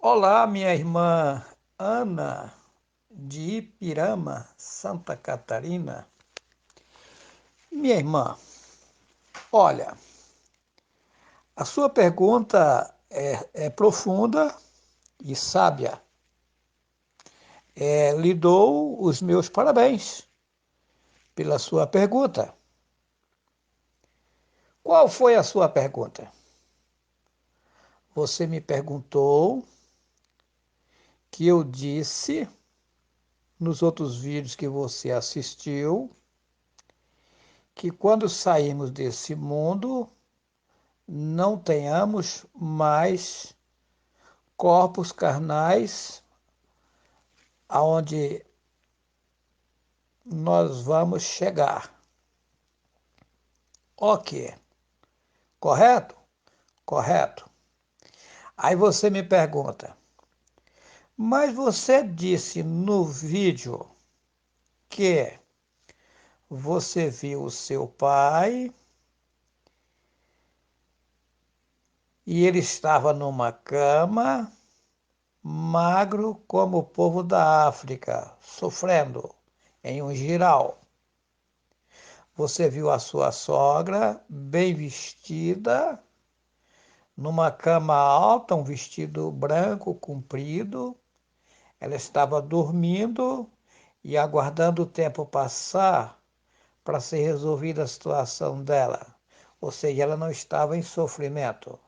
Olá, minha irmã Ana, de Ipirama, Santa Catarina. Minha irmã, olha, a sua pergunta é profunda e sábia. Lhe dou os meus parabéns pela sua pergunta. Qual foi a sua pergunta? Você me perguntou que eu disse nos outros vídeos que você assistiu que quando sairmos desse mundo não tenhamos mais corpos carnais aonde nós vamos chegar. Ok, correto? Correto. Aí você me pergunta, mas você disse no vídeo que você viu o seu pai e ele estava numa cama, magro como o povo da África, sofrendo em um jiral. Você viu a sua sogra bem vestida, numa cama alta, um vestido branco comprido. Ela estava dormindo e aguardando o tempo passar para ser resolvida a situação dela. Ou seja, ela não estava em sofrimento.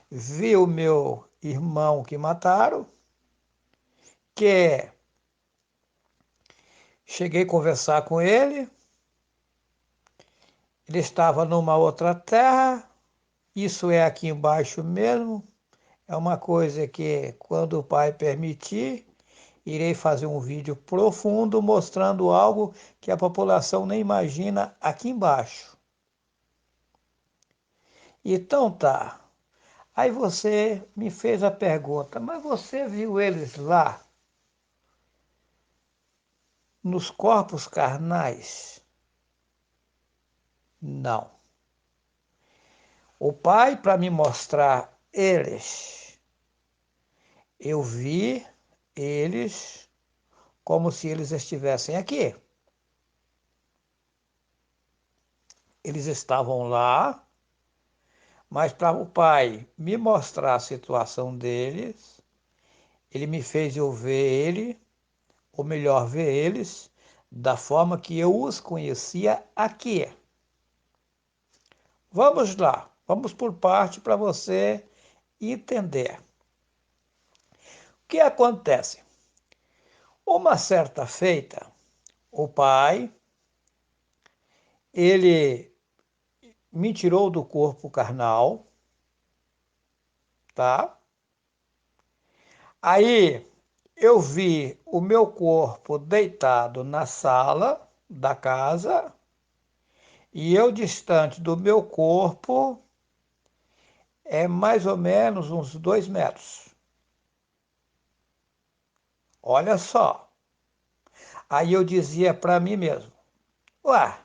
Viu meu irmão que mataram, que cheguei a conversar com ele. Ele estava numa outra terra, isso é aqui embaixo mesmo. É uma coisa que, quando o pai permitir, irei fazer um vídeo profundo mostrando algo que a população nem imagina aqui embaixo. Então tá. Aí você me fez a pergunta, mas você viu eles lá nos corpos carnais? Não. O pai, para me mostrar eles, eu vi eles como se eles estivessem aqui. Eles estavam lá, mas para o pai me mostrar a situação deles, ele me fez eu ver ele, ou melhor, ver eles, da forma que eu os conhecia aqui. Vamos lá, vamos por parte para você entender. O que acontece? Uma certa feita, o pai, ele me tirou do corpo carnal, tá? Aí eu vi o meu corpo deitado na sala da casa e eu distante do meu corpo é mais ou menos uns 2 metros. Olha só. Aí eu dizia para mim mesmo: ué,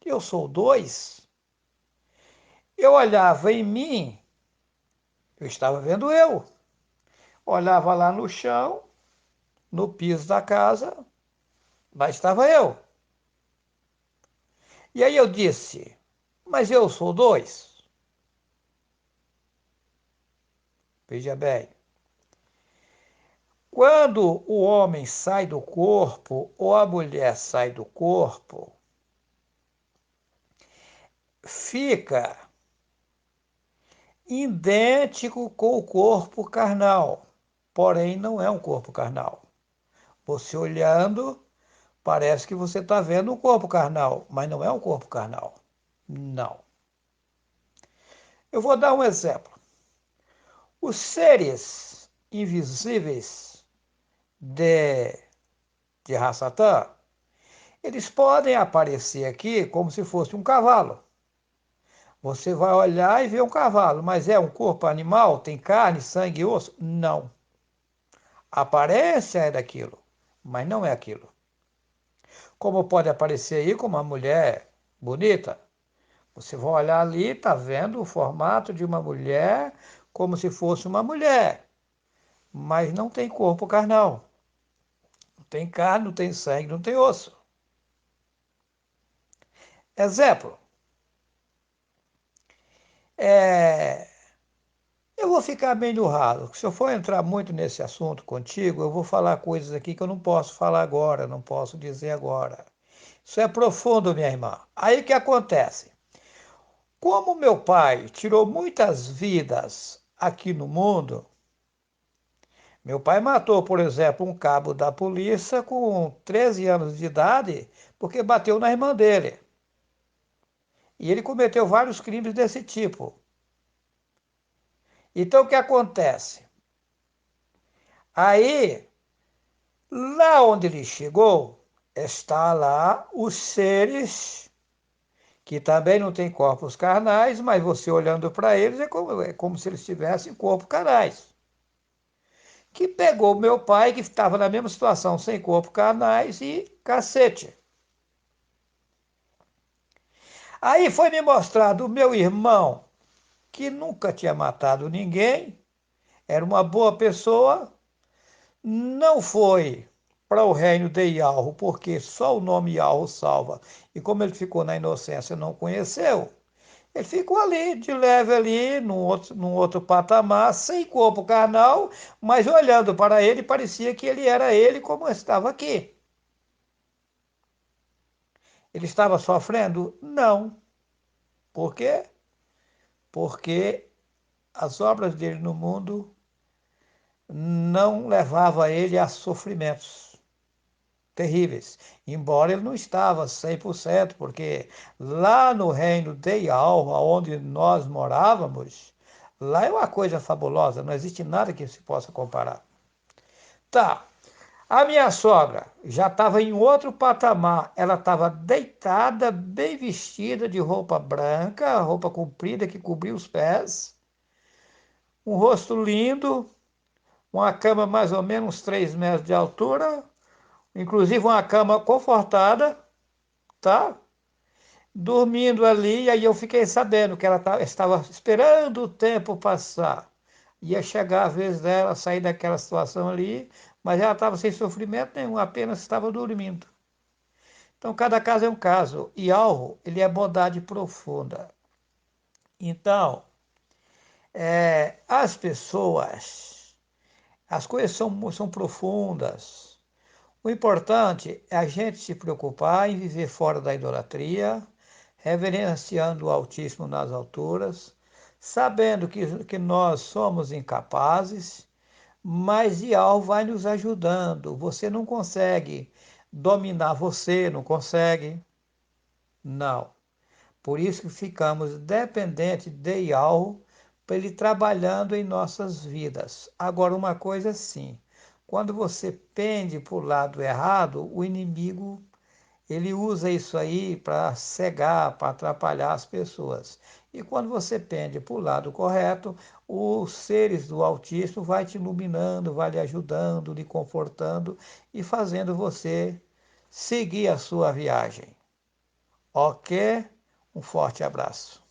eu sou dois? Eu olhava em mim, eu estava vendo eu. Olhava lá no chão, no piso da casa, lá estava eu. E aí eu disse: mas eu sou dois? Veja bem. Quando o homem sai do corpo ou a mulher sai do corpo, fica idêntico com o corpo carnal, porém não é um corpo carnal. Você olhando, parece que você está vendo um corpo carnal, mas não é um corpo carnal. Não. Eu vou dar um exemplo. Os seres invisíveis de, de Rassatã, eles podem aparecer aqui como se fosse um cavalo. Você vai olhar e ver um cavalo, mas é um corpo animal? Tem carne, sangue e osso? Não. A aparência é daquilo, mas não é aquilo. Como pode aparecer aí como uma mulher bonita? Você vai olhar ali, está vendo o formato de uma mulher como se fosse uma mulher. mas não tem corpo carnal. Não tem carne, não tem sangue, não tem osso. Exemplo, é, eu vou ficar meio ralo. Se eu for entrar muito nesse assunto contigo, eu vou falar coisas aqui que eu não posso falar agora, não posso dizer agora. Isso é profundo, minha irmã. Aí o que acontece? Como meu pai tirou muitas vidas aqui no mundo, meu pai matou, por exemplo, um cabo da polícia com 13 anos de idade porque bateu na irmã dele. E ele cometeu vários crimes desse tipo. Então o que acontece? Aí, lá onde ele chegou, está lá os seres que também não têm corpos carnais, mas você olhando para eles é como se eles tivessem corpos carnais. Que pegou meu pai, que estava na mesma situação, sem corpo carnais, e cacete. Aí foi me mostrado o meu irmão, que nunca tinha matado ninguém, era uma boa pessoa, não foi para o reino de Ialro, porque só o nome Ialro salva. E como ele ficou na inocência, não conheceu, ele ficou ali, de leve ali, num outro patamar, sem corpo carnal, mas olhando para ele, parecia que ele era ele como estava aqui. Ele estava sofrendo? Não. Por quê? Porque as obras dele no mundo não levavam ele a sofrimentos terríveis. Embora ele não estava 100%, porque lá no reino de Ialva, onde nós morávamos, lá é uma coisa fabulosa, não existe nada que se possa comparar. Tá, a minha sogra já estava em outro patamar. Ela estava deitada, bem vestida, de roupa branca, roupa comprida que cobria os pés, um rosto lindo, uma cama mais ou menos uns 3 metros de altura, inclusive uma cama confortada, tá? Dormindo ali, e aí eu fiquei sabendo que ela estava esperando o tempo passar. Ia chegar a vez dela sair daquela situação ali, mas ela estava sem sofrimento nenhum, apenas estava dormindo. Então, cada caso é um caso. E algo, ele é bondade profunda. Então, as pessoas, as coisas são profundas. O importante é a gente se preocupar em viver fora da idolatria, reverenciando o Altíssimo nas alturas, sabendo que nós somos incapazes, mas Yahweh vai nos ajudando. Você não consegue dominar você, não consegue? Não. Por isso que ficamos dependentes de Yahweh para Ele trabalhando em nossas vidas. Agora, uma coisa sim, quando você pende para o lado errado, o inimigo ele usa isso aí para cegar, para atrapalhar as pessoas. E quando você pende para o lado correto, os seres do Altíssimo vai te iluminando, vai lhe ajudando, lhe confortando e fazendo você seguir a sua viagem. Ok? Um forte abraço.